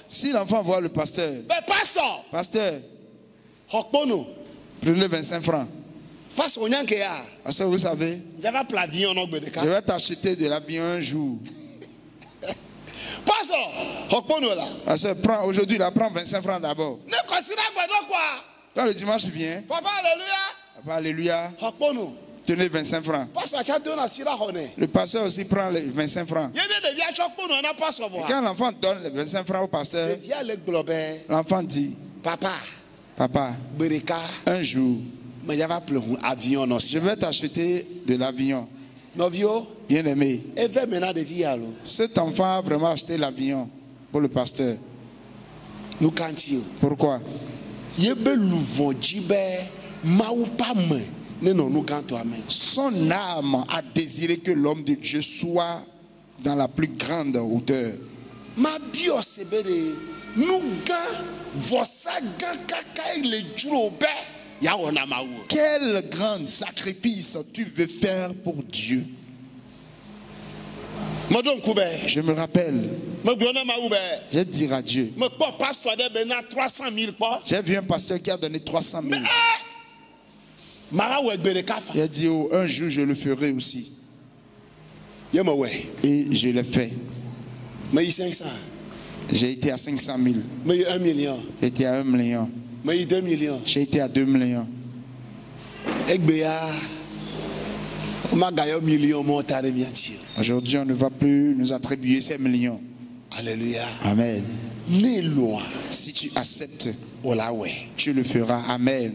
si l'enfant voit le pasteur, pasteur, prenez 25 francs. Parce que vous savez, je vais t'acheter de l'avion un jour. Pasteur, aujourd'hui, il prend 25 francs d'abord. Quand le dimanche vient, Papa, alléluia, tenez 25 francs. Le pasteur aussi prend les 25 francs. Et quand l'enfant donne les 25 francs au pasteur, l'enfant dit, Papa, un jour, je vais t'acheter de l'avion. Bien aimé, cet enfant a vraiment acheté l'avion pour le pasteur. Pourquoi? Son âme a désiré que l'homme de Dieu soit dans la plus grande hauteur. Quel grand sacrifice tu veux faire pour Dieu? Je me rappelle, j'ai dit à Dieu, j'ai vu un pasteur qui a donné 300 000. Il a dit, oh, un jour je le ferai aussi. Et je l'ai fait. J'ai été à 500 000. J'ai été à 1 million. J'ai été à 2 millions. Aujourd'hui, on ne va plus nous attribuer ces millions. Alléluia. Amen. Si tu acceptes, tu le feras. Amen.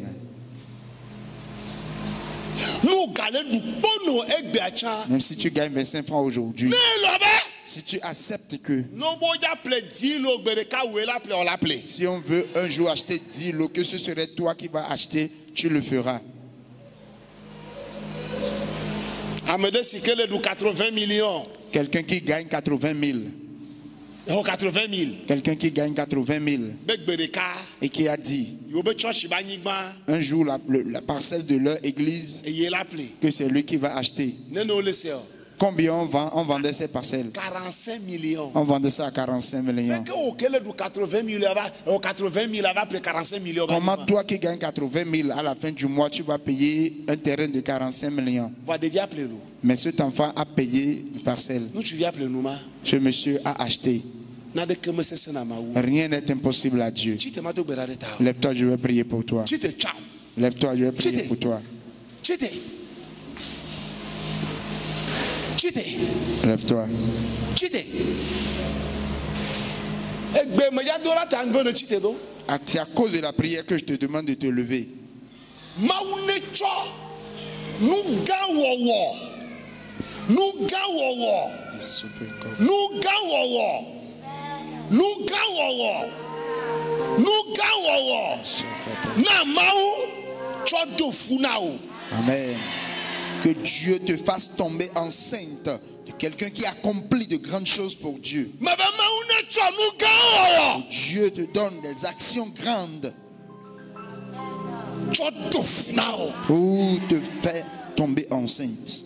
Même si tu gagnes 25 francs aujourd'hui, si tu acceptes que si on veut un jour acheter 10 lots, que ce serait toi qui vas acheter, tu le feras. Quelqu'un qui gagne 80 000. Quelqu'un qui gagne 80 000 et qui a dit un jour la parcelle de leur église que c'est lui qui va acheter. Combien on vendait ces parcelles? 45 millions. On vendait ça à 45 millions. Comment toi qui gagnes 80 000 à la fin du mois, tu vas payer un terrain de 45 millions? Mais cet enfant a payé une parcelle. Ce monsieur a acheté. Rien n'est impossible à Dieu. Lève-toi, je vais prier pour toi. Lève-toi, je vais prier pour toi. Lève-toi. C'est à cause de la prière que je te demande de te lever. Amen. Que Dieu te fasse tomber enceinte de quelqu'un qui accomplit de grandes choses pour Dieu. Que Dieu te donne des actions grandes pour te faire tomber enceinte.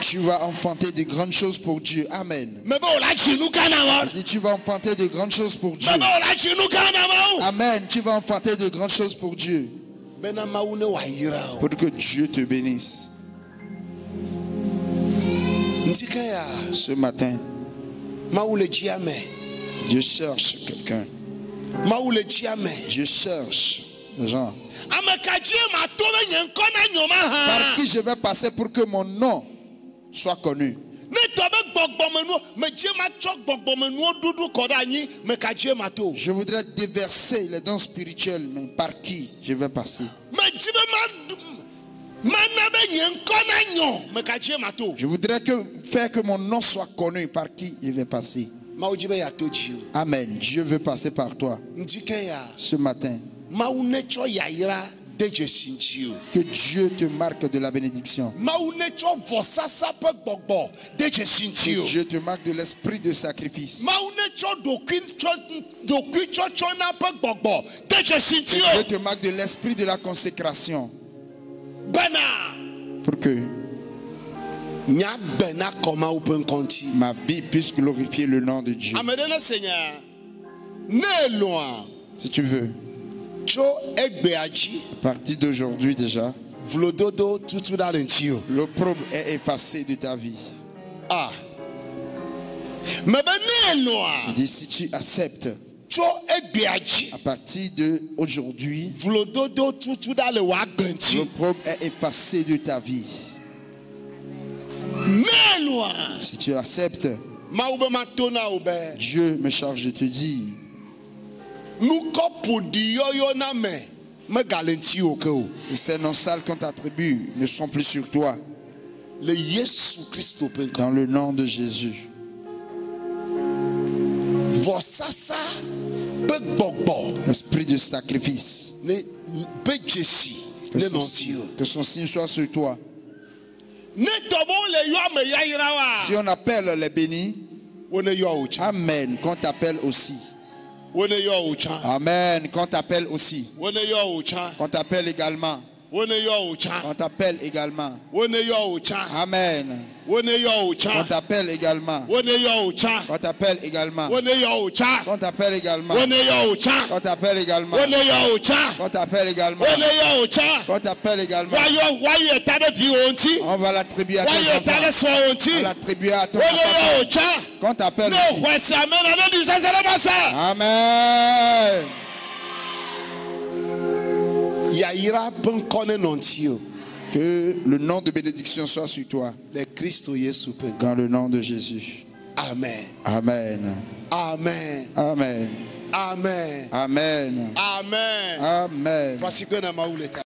Tu vas enfanter de grandes choses pour Dieu. Amen. Tu vas enfanter de grandes choses pour Dieu. Amen. Tu vas enfanter de grandes choses pour Dieu. Pour que Dieu te bénisse. Ce matin, Dieu cherche quelqu'un. Dieu cherche les gens. Par qui je vais passer pour que mon nom soit connu. Je voudrais déverser les dons spirituels, mais par qui je vais passer? Je voudrais faire que mon nom soit connu, par qui je vais passer. Amen. Dieu veut passer par toi. Ce matin, que Dieu te marque de la bénédiction. Que Dieu te marque de l'esprit de sacrifice. Que Dieu te marque de l'esprit de la consécration. Pour que ma vie puisse glorifier le nom de Dieu. Si tu veux, à partir d'aujourd'hui déjà, l'opprobre est effacé de ta vie. Il dit, si tu acceptes, à partir d'aujourd'hui, l'opprobre est effacé de ta vie. Si tu l'acceptes, Dieu me charge de te dire, ces noms sales qu'on t'attribue ne sont plus sur toi. Dans le nom de Jésus. L'esprit de sacrifice. Que son signe soit sur toi. Si on appelle les bénis, amen, qu'on t'appelle aussi. Amen, qu'on t'appelle aussi. Qu'on t'appelle également. On t'appelle également. Amen. On t'appelle également. On t'appelle également. On t'appelle également. On t'appelle également. On t'appelle également. On t'appelle également. On va l'attribuer à tes enfants. On l'attribuer à ton enfant. Qu'on t'appelle aussi. Amen. Que le nom de bénédiction soit sur toi. Dans le nom de Jésus. Amen. Amen. Amen. Amen. Amen. Amen. Amen. Amen. Amen.